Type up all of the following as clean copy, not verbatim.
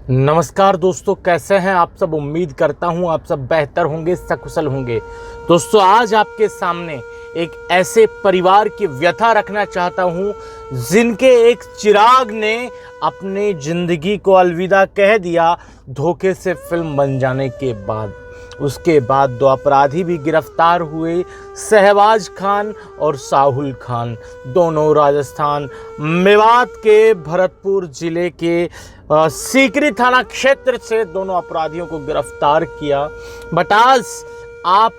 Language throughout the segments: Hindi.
नमस्कार दोस्तों, कैसे हैं आप सब। उम्मीद करता हूं आप सब बेहतर होंगे, सकुशल होंगे। दोस्तों, आज आपके सामने एक ऐसे परिवार की व्यथा रखना चाहता हूं जिनके एक चिराग ने अपनी जिंदगी को अलविदा कह दिया धोखे से फिल्म बन जाने के बाद। उसके बाद दो अपराधी भी गिरफ्तार हुए, शहबाज खान और साहुल खान, दोनों राजस्थान मेवात के भरतपुर जिले के सीकरी थाना क्षेत्र से दोनों अपराधियों को गिरफ्तार किया। बट आज आप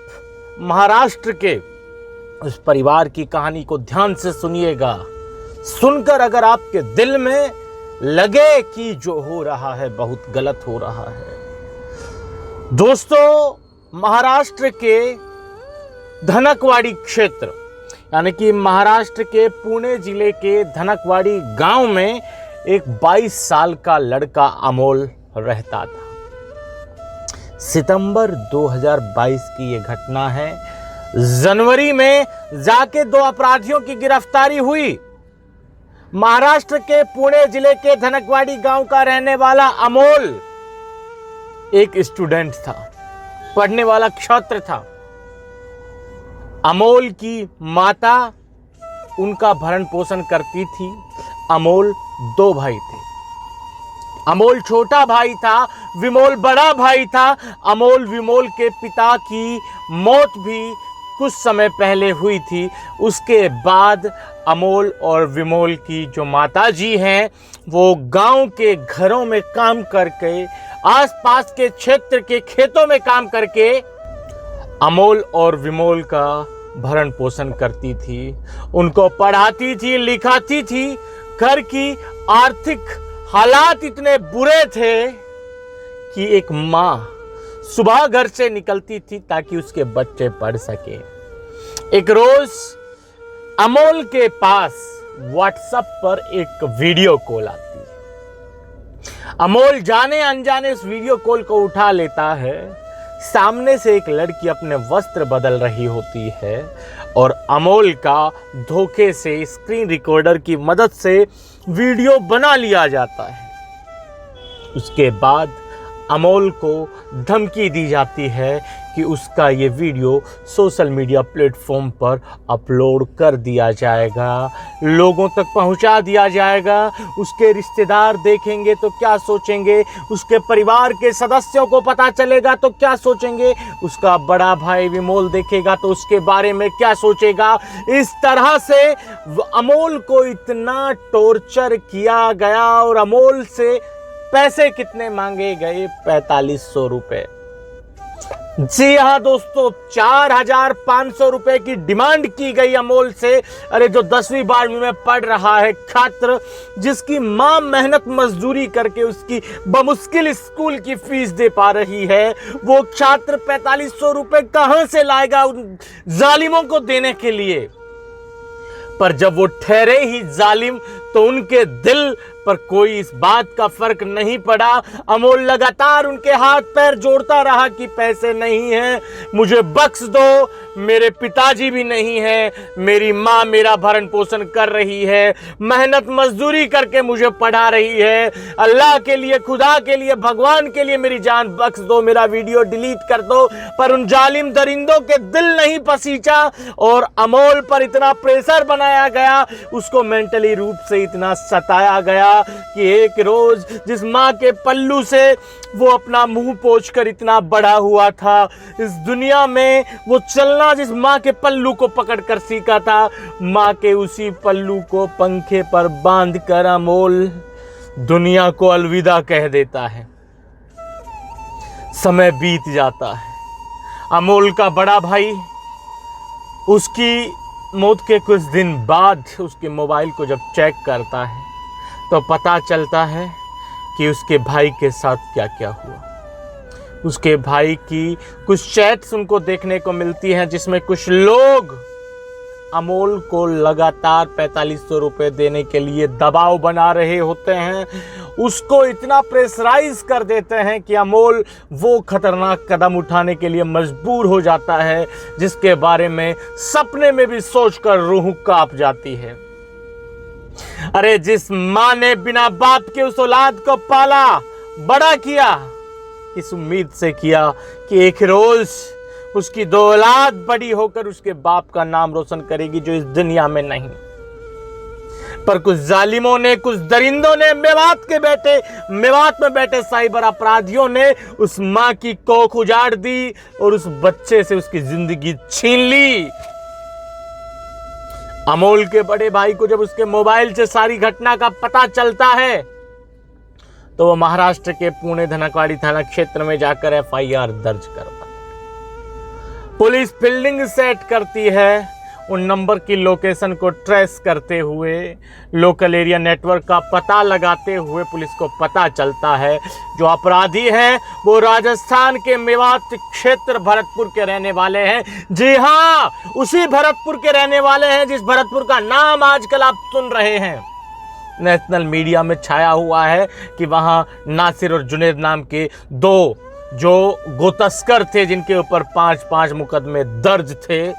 महाराष्ट्र के उस परिवार की कहानी को ध्यान से सुनिएगा। सुनकर अगर आपके दिल में लगे कि जो हो रहा है बहुत गलत हो रहा है। दोस्तों, महाराष्ट्र के धनकवाड़ी क्षेत्र यानी कि महाराष्ट्र के पुणे जिले के धनकवाड़ी गांव में एक 22 साल का लड़का अमोल रहता था। सितंबर 2022 की यह घटना है। जनवरी में जाके दो अपराधियों की गिरफ्तारी हुई। महाराष्ट्र के पुणे जिले के धनकवाड़ी गांव का रहने वाला अमोल एक स्टूडेंट था, पढ़ने वाला छात्र था। अमोल की माता उनका भरण पोषण करती थी। अमोल दो भाई थे। अमोल छोटा भाई था, विमोल बड़ा भाई था। अमोल विमोल के पिता की मौत भी कुछ समय पहले हुई थी। उसके बाद अमोल और विमोल की जो माताजी हैं वो गांव के घरों में काम करके, आसपास के क्षेत्र के खेतों में काम करके अमोल और विमोल का भरण पोषण करती थी, उनको पढ़ाती थी, लिखाती थी। घर की आर्थिक हालात इतने बुरे थे कि एक माँ सुबह घर से निकलती थी ताकि उसके बच्चे पढ़ सके। एक रोज अमोल के पास व्हाट्सएप पर एक वीडियो कॉल आती है। अमोल जाने अनजाने उस वीडियो कॉल को उठा लेता है। सामने से एक लड़की अपने वस्त्र बदल रही होती है और अमोल का धोखे से स्क्रीन रिकॉर्डर की मदद से वीडियो बना लिया जाता है। उसके बाद अमोल को धमकी दी जाती है कि उसका ये वीडियो सोशल मीडिया प्लेटफॉर्म पर अपलोड कर दिया जाएगा, लोगों तक पहुंचा दिया जाएगा। उसके रिश्तेदार देखेंगे तो क्या सोचेंगे, उसके परिवार के सदस्यों को पता चलेगा तो क्या सोचेंगे, उसका बड़ा भाई विमोल देखेगा तो उसके बारे में क्या सोचेगा। इस तरह से अमोल को इतना टॉर्चर किया गया और अमोल से पैसे कितने मांगे गए? 4500 रुपए। जी हाँ दोस्तों, 4500 रुपए की डिमांड की गई अमोल से। अरे जो 10वीं 12वीं में पढ़ रहा है छात्र, जिसकी मां मेहनत मजदूरी करके उसकी बमुश्किल स्कूल की फीस दे पा रही है, वो छात्र 4500 रुपए कहां से लाएगा उन जालिमों को देने के लिए? पर जब वो ठहरे ही जालिम तो उनके दिल पर कोई इस बात का फर्क नहीं पड़ा। अमोल लगातार उनके हाथ पैर जोड़ता रहा कि पैसे नहीं हैं, मुझे बख्श दो, मेरे पिताजी भी नहीं है, मेरी माँ मेरा भरण पोषण कर रही है, मेहनत मजदूरी करके मुझे पढ़ा रही है। अल्लाह के लिए, खुदा के लिए, भगवान के लिए मेरी जान बख्श दो, मेरा वीडियो डिलीट कर दो। पर उन जालिम दरिंदों के दिल नहीं पसीचा और अमोल पर इतना प्रेशर बनाया गया, उसको मेंटली रूप से इतना सताया गया कि एक रोज जिस माँ के पल्लू से वो अपना मुंह पोंछकर इतना बड़ा हुआ था, इस दुनिया में वो चलना जिस माँ के पल्लू को पकड़कर सीखा था, माँ के उसी पल्लू को पंखे पर बांधकर अमोल दुनिया को अलविदा कह देता है। समय बीत जाता है। अमोल का बड़ा भाई उसकी मौत के कुछ दिन बाद उसके मोबाइल को जब चेक करता है तो पता चलता है कि उसके भाई के साथ क्या क्या हुआ। उसके भाई की कुछ चैट्स उनको देखने को मिलती हैं जिसमें कुछ लोग अमोल को लगातार 4500 रुपए देने के लिए दबाव बना रहे होते हैं। उसको इतना प्रेशराइज कर देते हैं कि अमोल वो खतरनाक कदम उठाने के लिए मजबूर हो जाता है जिसके बारे में सपने में भी सोचकर रूह कांप जाती है। अरे जिस माँ ने बिना बाप के उस औलाद को पाला बड़ा किया, इस उम्मीद से किया कि एक रोज उसकी दो औलाद बड़ी होकर उसके बाप का नाम रोशन करेगी जो इस दुनिया में नहीं। पर कुछ जालिमों ने, कुछ दरिंदों ने, मेवात में बैठे साइबर अपराधियों ने उस मां की कोख उजाड़ दी और उस बच्चे से उसकी जिंदगी छीन ली। अमोल के बड़े भाई को जब उसके मोबाइल से सारी घटना का पता चलता है तो वो महाराष्ट्र के पुणे धनकवाड़ी थाना क्षेत्र में जाकर एफआईआर दर्ज करवाता है। पुलिस फील्डिंग सेट करती है, उन नंबर की लोकेशन को ट्रेस करते हुए, लोकल एरिया नेटवर्क का पता लगाते हुए पुलिस को पता चलता है जो अपराधी हैं वो राजस्थान के मेवात क्षेत्र भरतपुर के रहने वाले हैं। जी हाँ, उसी भरतपुर के रहने वाले हैं जिस भरतपुर का नाम आजकल आप सुन रहे हैं। नेशनल मीडिया में छाया हुआ है कि वहां नासिर और जुनेद नाम के दो जो गोतस्कर थे जिनके ऊपर 5-5 मुकदमे दर्ज थे,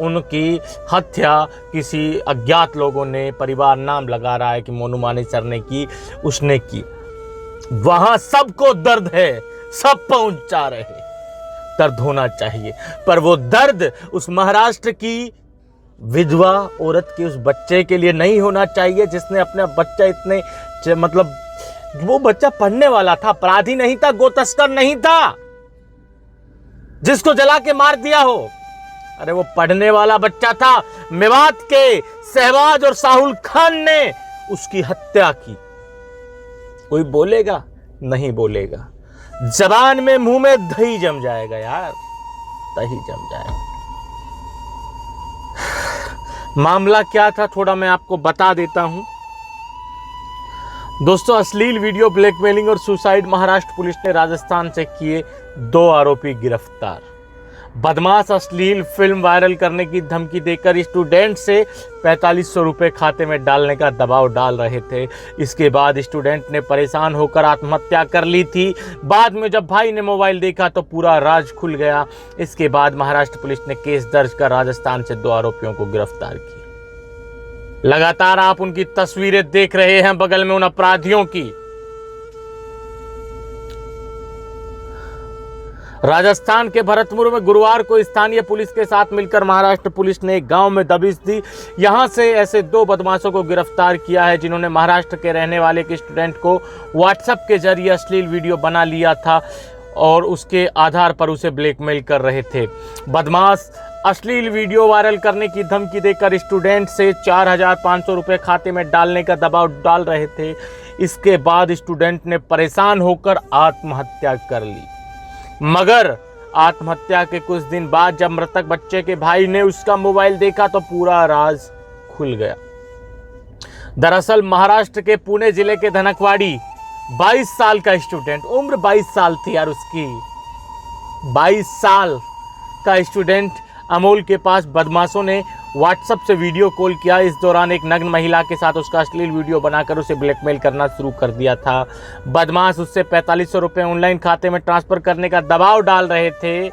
उनकी हत्या किसी अज्ञात लोगों ने, परिवार नाम लगा रहा है कि मोनू मानेसर ने की, उसने की। वहां सबको दर्द है, सब पहुंचा रहे, दर्द होना चाहिए, पर वो दर्द उस महाराष्ट्र की विधवा औरत के उस बच्चे के लिए नहीं होना चाहिए जिसने अपना बच्चा इतने, मतलब वो बच्चा पढ़ने वाला था, अपराधी नहीं था, गोतस्कर नहीं था जिसको जला के मार दिया हो। अरे वो पढ़ने वाला बच्चा था। मेवात के शहबाज और साहुल खान ने उसकी हत्या की। कोई बोलेगा? नहीं बोलेगा। जबान में, मुंह में दही जम जाएगा यार, दही जम जाएगा। मामला क्या था थोड़ा मैं आपको बता देता हूं। दोस्तों, अश्लील वीडियो, ब्लैकमेलिंग और सुसाइड महाराष्ट्र पुलिस ने राजस्थान से किए 2 आरोपी गिरफ्तार। बदमाश अश्लील फिल्म वायरल करने की धमकी देकर स्टूडेंट से 4500 रुपए खाते में डालने का दबाव डाल रहे थे। इसके बाद स्टूडेंट ने परेशान होकर आत्महत्या कर ली थी। बाद में जब भाई ने मोबाइल देखा तो पूरा राज खुल गया। इसके बाद महाराष्ट्र पुलिस ने केस दर्ज कर राजस्थान से 2 आरोपियों को गिरफ्तार किया। लगातार आप उनकी तस्वीरें देख रहे हैं बगल में उन अपराधियों की। राजस्थान के भरतपुर में गुरुवार को स्थानीय पुलिस के साथ मिलकर महाराष्ट्र पुलिस ने एक गांव में दबिश दी। यहां से ऐसे 2 बदमाशों को गिरफ्तार किया है जिन्होंने महाराष्ट्र के रहने वाले एक स्टूडेंट को व्हाट्सएप के जरिए अश्लील वीडियो बना लिया था और उसके आधार पर उसे ब्लैकमेल कर रहे थे। बदमाश अश्लील वीडियो वायरल करने की धमकी देकर स्टूडेंट से 4500 रुपये खाते में डालने का दबाव डाल रहे थे। इसके बाद स्टूडेंट ने परेशान होकर आत्महत्या कर ली। मगर आत्महत्या के कुछ दिन बाद जब मृतक बच्चे के भाई ने उसका मोबाइल देखा तो पूरा राज खुल गया। दरअसल महाराष्ट्र के पुणे जिले के धनकवाड़ी 22 साल का स्टूडेंट, उम्र 22 साल थी यार उसकी, 22 साल का स्टूडेंट अमोल के पास बदमाशों ने व्हाट्सएप से वीडियो कॉल किया। इस दौरान एक नग्न महिला के साथ उसका अश्लील वीडियो बनाकर उसे ब्लैकमेल करना शुरू कर दिया था। बदमाश उससे 4500 रुपये ऑनलाइन खाते में ट्रांसफर करने का दबाव डाल रहे थे।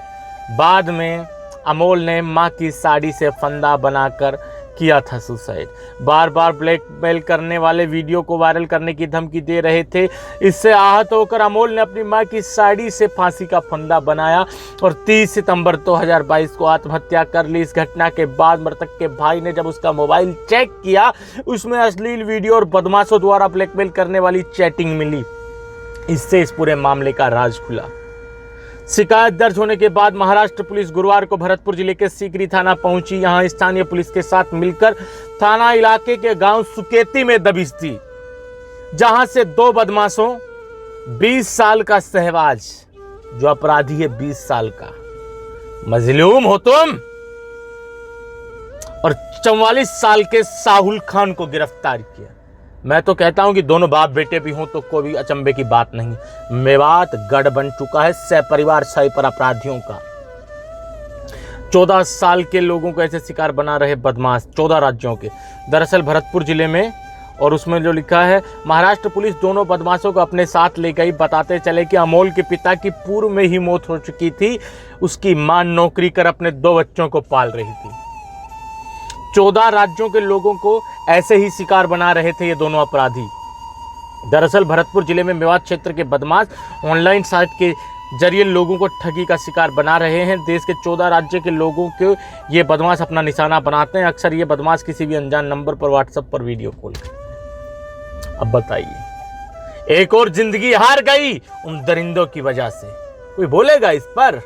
बाद में अमोल ने मां की साड़ी से फंदा बनाकर किया था सुसाइड। बार बार ब्लैकमेल करने वाले वीडियो को वायरल करने की धमकी दे रहे थे। इससे आहत होकर अमोल ने अपनी मां की साड़ी से फांसी का फंदा बनाया और 30 सितंबर 2022 को आत्महत्या कर ली। इस घटना के बाद मृतक के भाई ने जब उसका मोबाइल चेक किया, उसमें अश्लील वीडियो और बदमाशों द्वारा ब्लैकमेल करने वाली चैटिंग मिली। इससे इस पूरे मामले का राज खुला। शिकायत दर्ज होने के बाद महाराष्ट्र पुलिस गुरुवार को भरतपुर जिले के सीकरी थाना पहुंची। यहां स्थानीय पुलिस के साथ मिलकर थाना इलाके के गांव सुकेती में दबिश दी, जहां से 2 बदमाशों, 20 साल का शहबाज जो अपराधी है 20 साल का, मजलूम हो तुम, और 44 साल के साहुल खान को गिरफ्तार किया। मैं तो कहता हूं कि दोनों बाप बेटे भी हों तो कोई अचंभे की बात नहीं। मेवात गढ़ बन चुका है सहपरिवार साइबर अपराधियों का। 14 साल के लोगों को ऐसे शिकार बना रहे बदमाश 14 राज्यों के। दरअसल भरतपुर जिले में, और उसमें जो लिखा है, महाराष्ट्र पुलिस दोनों बदमाशों को अपने साथ ले गई। बताते चले कि अमोल के पिता की पूर्व में ही मौत हो चुकी थी। उसकी मां नौकरी कर अपने 2 बच्चों को पाल रही थी। 14 राज्यों के लोगों को ऐसे ही शिकार बना रहे थे ये दोनों अपराधी। दरअसल भरतपुर जिले में मेवात क्षेत्र के बदमाश ऑनलाइन साइट के जरिए लोगों को ठगी का शिकार बना रहे हैं। देश के 14 राज्य के लोगों को ये बदमाश अपना निशाना बनाते हैं। अक्सर ये बदमाश किसी भी अनजान नंबर पर व्हाट्सएप पर वीडियो कॉल करते हैं। अब बताइए, एक और जिंदगी हार गई उन दरिंदों की वजह से। कोई बोलेगा इस पर?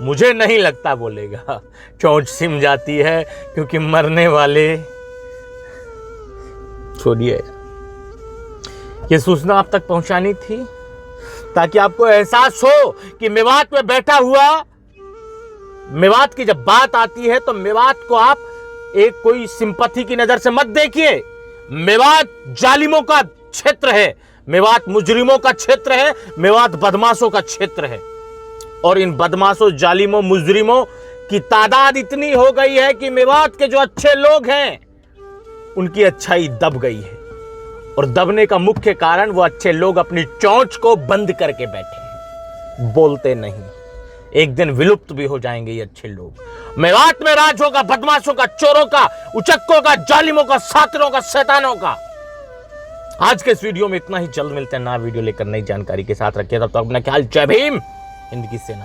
मुझे नहीं लगता बोलेगा। चोंच सिम जाती है क्योंकि मरने वाले, छोड़िए, ये सूचना आप तक पहुंचानी थी ताकि आपको एहसास हो कि मेवात में बैठा हुआ, मेवात की जब बात आती है तो मेवात को आप एक कोई सिंपैथी की नजर से मत देखिए। मेवात जालिमों का क्षेत्र है, मेवात मुजरिमों का क्षेत्र है, मेवात बदमाशों का क्षेत्र है। और इन बदमाशों, जालिमों, मुजरिमों की तादाद इतनी हो गई है कि मेवात के जो अच्छे लोग हैं उनकी अच्छाई दब गई है। और दबने का मुख्य कारण वो अच्छे लोग अपनी चोंच को बंद करके बैठे हैं, बोलते नहीं। एक दिन विलुप्त भी हो जाएंगे ये अच्छे लोग। मेवात में राज होगा बदमाशों का, चोरों का, उचक्कों का, जालिमों का, सातिरों का, शैतानों का। आज के इस वीडियो में इतना ही। जल्द मिलते हैं नया वीडियो लेकर नई जानकारी के साथ। रखिए तब तक अपना ख्याल। जय भीम, हिंद की सेना।